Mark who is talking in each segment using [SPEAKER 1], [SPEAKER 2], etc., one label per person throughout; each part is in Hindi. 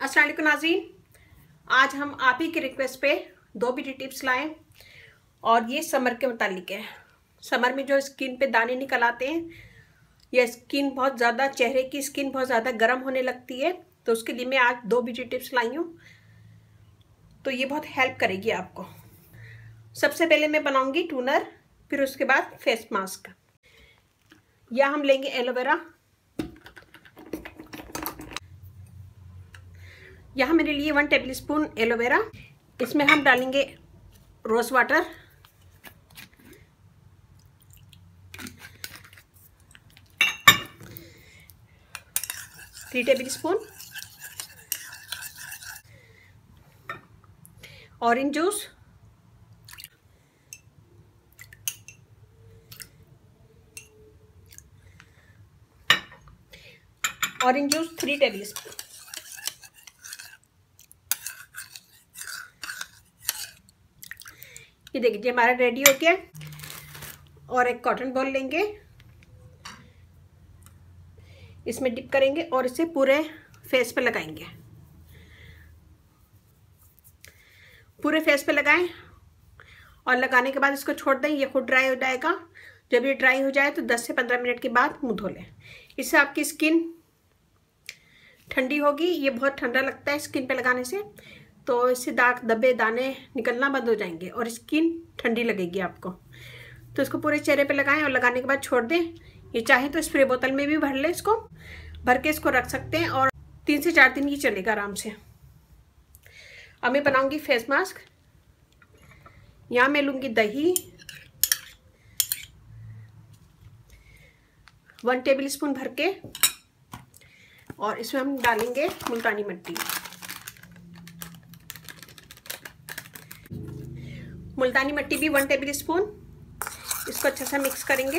[SPEAKER 1] अस्सलाम वालेकुम नाज़रीन, आज हम आप ही की रिक्वेस्ट पे 2 ब्यूटी टिप्स लाएं और ये समर के मुतालिक है। समर में जो स्किन पे दाने निकल आते हैं या स्किन बहुत ज़्यादा, चेहरे की स्किन बहुत ज़्यादा गर्म होने लगती है, तो उसके लिए मैं आज 2 ब्यूटी टिप्स लाई हूँ। तो ये बहुत हेल्प करेगी आपको। सबसे पहले मैं बनाऊँगी टूनर, फिर उसके बाद फेस मास्क। या हम लेंगे एलोवेरा। यहाँ मैंने लिए 1 टेबल स्पून एलोवेरा। इसमें हम डालेंगे rose water, three tablespoon, orange juice, orange juice 3 tablespoon. ये देखिए हमारा रेडी हो गया। और एक कॉटन बॉल लेंगे, इसमें डिप करेंगे और इसे पूरे फेस पे लगाएंगे। पूरे फेस पे लगाएं और लगाने के बाद इसको छोड़ दें, ये खुद ड्राई हो जाएगा। जब ये ड्राई हो जाए तो 10 से 15 मिनट के बाद मुंह धो लें। इससे आपकी स्किन ठंडी होगी। ये बहुत ठंडा लगता है स्किन पे लगाने से, तो इससे दाग धब्बे दाने निकलना बंद हो जाएंगे और स्किन ठंडी लगेगी आपको। तो इसको पूरे चेहरे पे लगाएं और लगाने के बाद छोड़ दें। ये चाहे तो स्प्रे बोतल में भी भर लें, इसको भर के इसको रख सकते हैं और 3 से 4 दिन ये चलेगा आराम से। अब मैं बनाऊंगी फेस मास्क। यहाँ मैं लूँगी दही 1 टेबल स्पून भर के, और इसमें हम डालेंगे मुल्तानी मिट्टी। मुल्तानी मिट्टी भी 1 टेबल स्पून। इसको अच्छा सा मिक्स करेंगे।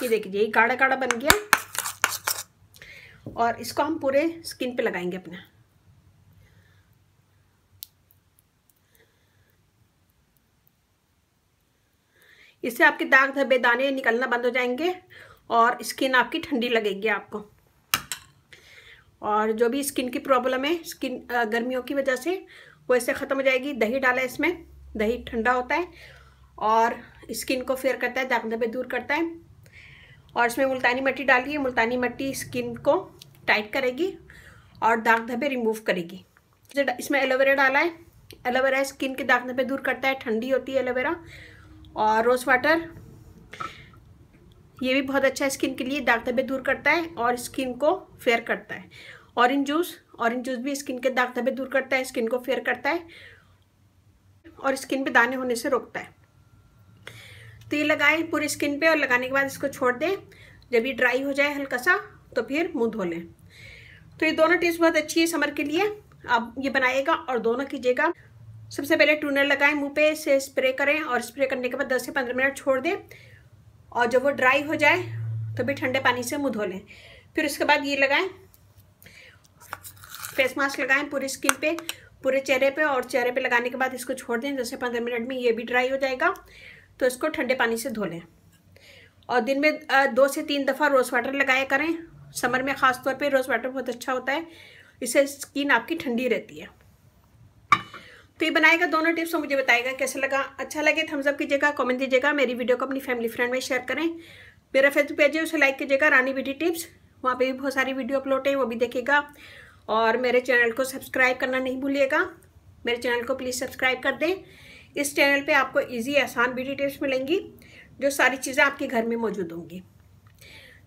[SPEAKER 1] ये देखिए ये गाढ़ा गाढ़ा बन गया और इसको हम पूरे स्किन पे लगाएंगे अपने। इससे आपके दाग धब्बे दाने निकलना बंद हो जाएंगे और स्किन आपकी ठंडी लगेगी आपको। और जो भी स्किन की प्रॉब्लम है स्किन गर्मियों की वजह से, वो इससे ख़त्म हो जाएगी। दही डाला है इसमें, दही ठंडा होता है और स्किन को फेयर करता है, दाग धब्बे दूर करता है। और इसमें मुल्तानी मिट्टी डालिए। मुल्तानी मिट्टी स्किन को टाइट करेगी और दाग धब्बे रिमूव करेगी। इसमें एलोवेरा डाला है। एलोवेरा स्किन के दाग धब्बे दूर करता है, ठंडी होती है एलोवेरा। और रोज़ वाटर, ये भी बहुत अच्छा है स्किन के लिए, दाग धब्बे दूर करता है और स्किन को फेयर करता है। ऑरेंज जूस भी स्किन के दाग धब्बे दूर करता है, स्किन को फेयर करता है और स्किन पे दाने होने से रोकता है। तो ये लगाएं पूरी स्किन पे और लगाने के बाद इसको छोड़ दें। जब ये ड्राई हो जाए हल्का सा तो फिर मुंह धो लें। तो ये दोनों टिप्स बहुत अच्छी है समर के लिए। आप ये बनाइएगा और दोनों कीजिएगा। सबसे पहले टूनर लगाएं, मुंह पे से स्प्रे करें और स्प्रे करने के बाद 10 से 15 मिनट छोड़ दें और जब वो ड्राई हो जाए तो भी ठंडे पानी से मुंह धो लें। फिर उसके बाद ये लगाएं, फेस मास्क लगाएं पूरी स्किन पे, पूरे चेहरे पे, और चेहरे पे लगाने के बाद इसको छोड़ दें 10 से 15 मिनट में। ये भी ड्राई हो जाएगा तो इसको ठंडे पानी से धो लें। और दिन में 2 से 3 दफ़ा रोज़ वाटर लगाया करें। समर में ख़ास तौर पे रोज़ वाटर बहुत अच्छा होता है, इससे स्किन आपकी ठंडी रहती है। तो ये बनाएगा दोनों टिप्स और मुझे बताएगा कैसा लगा। अच्छा लगे थम्स अप कीजिएगा, कमेंट दीजिएगा। मेरी वीडियो को अपनी फैमिली फ्रेंड में शेयर करें। मेरा फेसबुक पेज है, उसे लाइक कीजिएगा, रानी ब्यूटी टिप्स। वहाँ पे भी बहुत सारी वीडियो अपलोड है, वो भी देखिएगा। और मेरे चैनल को सब्सक्राइब करना नहीं भूलिएगा। मेरे चैनल को प्लीज़ सब्सक्राइब कर दें। इस चैनल पे आपको इजी आसान ब्यूटी टिप्स मिलेंगी, जो सारी चीज़ें आपके घर में मौजूद होंगी।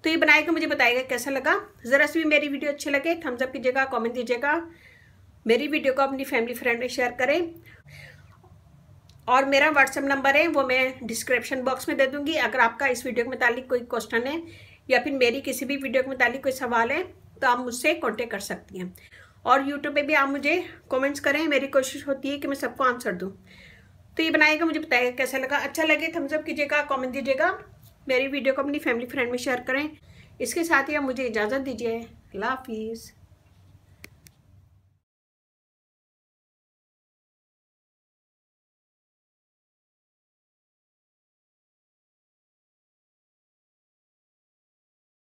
[SPEAKER 1] तो ये बनाएगा, मुझे बताएगा कैसा लगा। ज़रा सी भी मेरी वीडियो अच्छी लगे थम्स अप कीजिएगा, कमेंट दीजिएगा। मेरी वीडियो को अपनी फैमिली फ्रेंड में शेयर करें। और मेरा व्हाट्सएप नंबर है, वो मैं डिस्क्रिप्शन बॉक्स में दे दूँगी। अगर आपका इस वीडियो के मुतालिक कोई क्वेश्चन है या फिर मेरी किसी भी वीडियो के मुतालिक कोई सवाल है तो आप मुझसे कॉन्टेक्ट कर सकती हैं। और यूट्यूब पे भी आप मुझे कमेंट्स करें, मेरी कोशिश होती है कि मैं सबको आंसर दूँ। तो ये बनाएगा, मुझे बताएगा कैसा लगा। अच्छा लगे थम्स अप कीजिएगा, कमेंट दीजिएगा। मेरी वीडियो को अपनी फैमिली फ्रेंड में शेयर करें। इसके साथ ही आप मुझे इजाज़त दीजिए। अल्लाह हाफिज़।